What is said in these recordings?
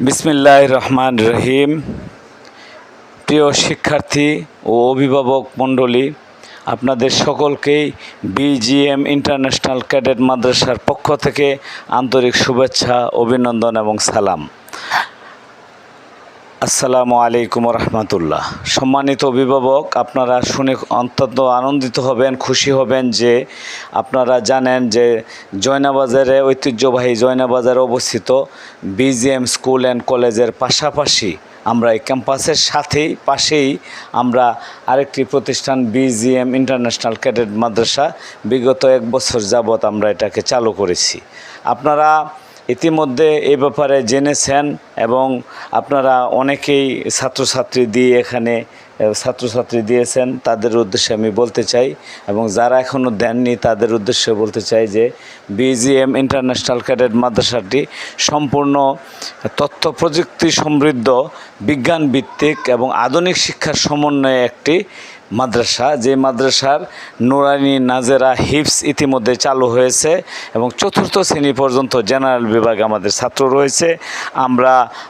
বিসমিল্লাহির রহমানির রহিম। প্রিয় শিক্ষার্থী ও অভিভাবক মণ্ডলী, আপনাদের সকলকেই বিজিএম ইন্টারন্যাশনাল ক্যাডেট মাদ্রাসার পক্ষ থেকে আন্তরিক শুভেচ্ছা, অভিনন্দন এবং সালাম। আসসালামু আলাইকুম রহমতুল্লাহ। সম্মানিত অভিভাবক, আপনারা শুনে অত্যন্ত আনন্দিত হবেন, খুশি হবেন যে আপনারা জানেন যে জয়নাবাজারে, ঐতিহ্যবাহী জয়নাবাজারে অবস্থিত বিজিএম স্কুল অ্যান্ড কলেজের পাশাপাশি আমরা এই ক্যাম্পাসের পাশেই আমরা আরেকটি প্রতিষ্ঠান বিজিএম ইন্টারন্যাশনাল ক্যাডেট মাদ্রাসা বিগত 1 বছর যাবৎ আমরা এটাকে চালু করেছি। আপনারা ইতিমধ্যে এই ব্যাপারে জেনেছেন এবং আপনারা অনেকেই ছাত্রছাত্রী দিয়েছেন। তাদের উদ্দেশ্যে আমি বলতে চাই এবং যারা এখনও দেননি তাদের উদ্দেশ্যে বলতে চাই যে বিজিএম ইন্টারন্যাশনাল ক্যাডেট মাদ্রাসাটি সম্পূর্ণ তথ্য প্রযুক্তি সমৃদ্ধ, বিজ্ঞান ভিত্তিক এবং আধুনিক শিক্ষার সমন্বয়ে একটি মাদ্রাসা, যে মাদ্রাসার নুরানি, নাজেরা, হিফজ ইতিমধ্যে চালু হয়েছে এবং 4র্থ শ্রেণী পর্যন্ত জেনারেল বিভাগে আমাদের ছাত্র রয়েছে।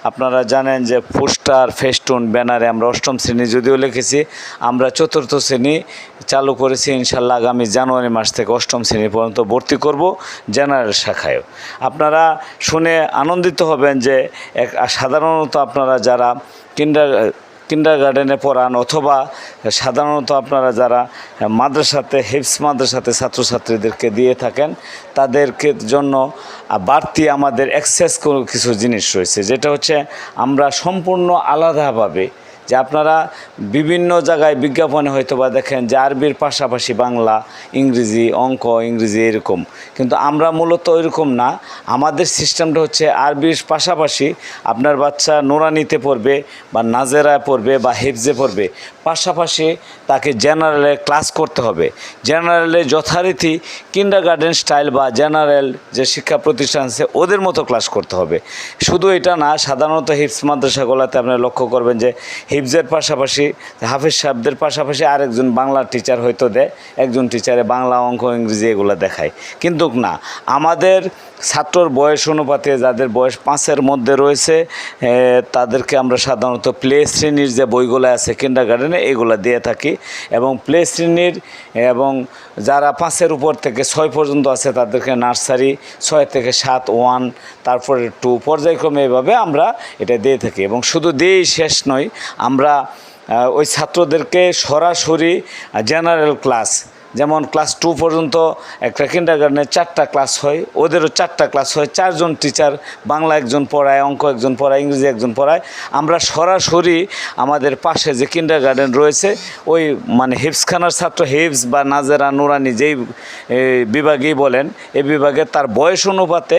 আপনারা জানেন যে পোস্টার, ফেস্টুন, ব্যানারে আমরা 8ম শ্রেণী যদিও লিখেছি, আমরা 4র্থ শ্রেণী চালু করেছি। ইনশাল্লাহ আগামী জানুয়ারি মাস থেকে 8ম শ্রেণী পর্যন্ত ভর্তি করব জেনারেল শাখায়। আপনারা শুনে আনন্দিত হবেন যে সাধারণত আপনারা যারা কিন্ডারগার্ডেনে পড়ান অথবা সাধারণত আপনারা যারা মাদ্রাসাতে, হিফজ মাদ্রাসাতে ছাত্রছাত্রীদেরকে দিয়ে থাকেন, তাদেরকে জন্য বাড়তি আমাদের অ্যাক্সেস কিছু জিনিস রয়েছে, যেটা হচ্ছে আমরা সম্পূর্ণ আলাদাভাবে, যে আপনারা বিভিন্ন জায়গায় বিজ্ঞাপনে হয়তো বা দেখেন যে আরবির পাশাপাশি বাংলা, ইংরেজি, অঙ্ক, ইংরেজি এরকম, কিন্তু আমরা মূলত ওইরকম না। আমাদের সিস্টেমটা হচ্ছে আরবির পাশাপাশি আপনার বাচ্চা নুরানিতে পড়বে বা নাজেরা পড়বে বা হিফজে পড়বে, পাশাপাশি তাকে জেনারেলে ক্লাস করতে হবে। জেনারেলে যথারীতি কিন্ডারগার্ডেন স্টাইল বা জেনারেল যে শিক্ষা প্রতিষ্ঠান আছে ওদের মতো ক্লাস করতে হবে। শুধু এটা না, সাধারণত হিফজ মাদ্রাসাগুলোতে আপনি লক্ষ্য করবেন যে হিফজের পাশাপাশি হাফেজ সাহেবদের পাশাপাশি আরেকজন বাংলা টিচার হয়তো দেয়, একজন টিচারে বাংলা, অঙ্ক, ইংরেজি এগুলো দেখায়। কিন্তু না, আমাদের ছাত্রর বয়স অনুপাতে যাদের বয়স 5-এর মধ্যে রয়েছে তাদেরকে আমরা সাধারণত প্লে শ্রেণীর যে বইগুলো আছে কিন্ডারগার্ডেনে এগুলো দিয়ে থাকি, এবং প্লে শ্রেণীর এবং যারা 5-এর উপর থেকে 6 পর্যন্ত আছে তাদেরকে নার্সারি, 6 থেকে 7 1, তারপরে 2 পর্যায়ক্রমে এভাবে আমরা এটা দিয়ে থাকি। এবং শুধু দিয়েই শেষ নয়, আমরা ওই ছাত্রদেরকে সরাসরি জেনারেল ক্লাস, যেমন ক্লাস 2 পর্যন্ত একটা কিন্ডারগার্ডেনে 4টা ক্লাস হয়, ওদেরও 4টা ক্লাস হয়, 4 জন টিচার, বাংলা একজন পড়ায়, অঙ্ক একজন পড়ায়, ইংরেজি একজন পড়ায়। আমরা সরাসরি আমাদের পাশে যে কিন্ডারগার্ডেন রয়েছে ওই হিফজখানার ছাত্র, হিফজ বা নাজেরা, নুরানি যেই বিভাগেই বলেন, এই বিভাগে তার বয়স অনুপাতে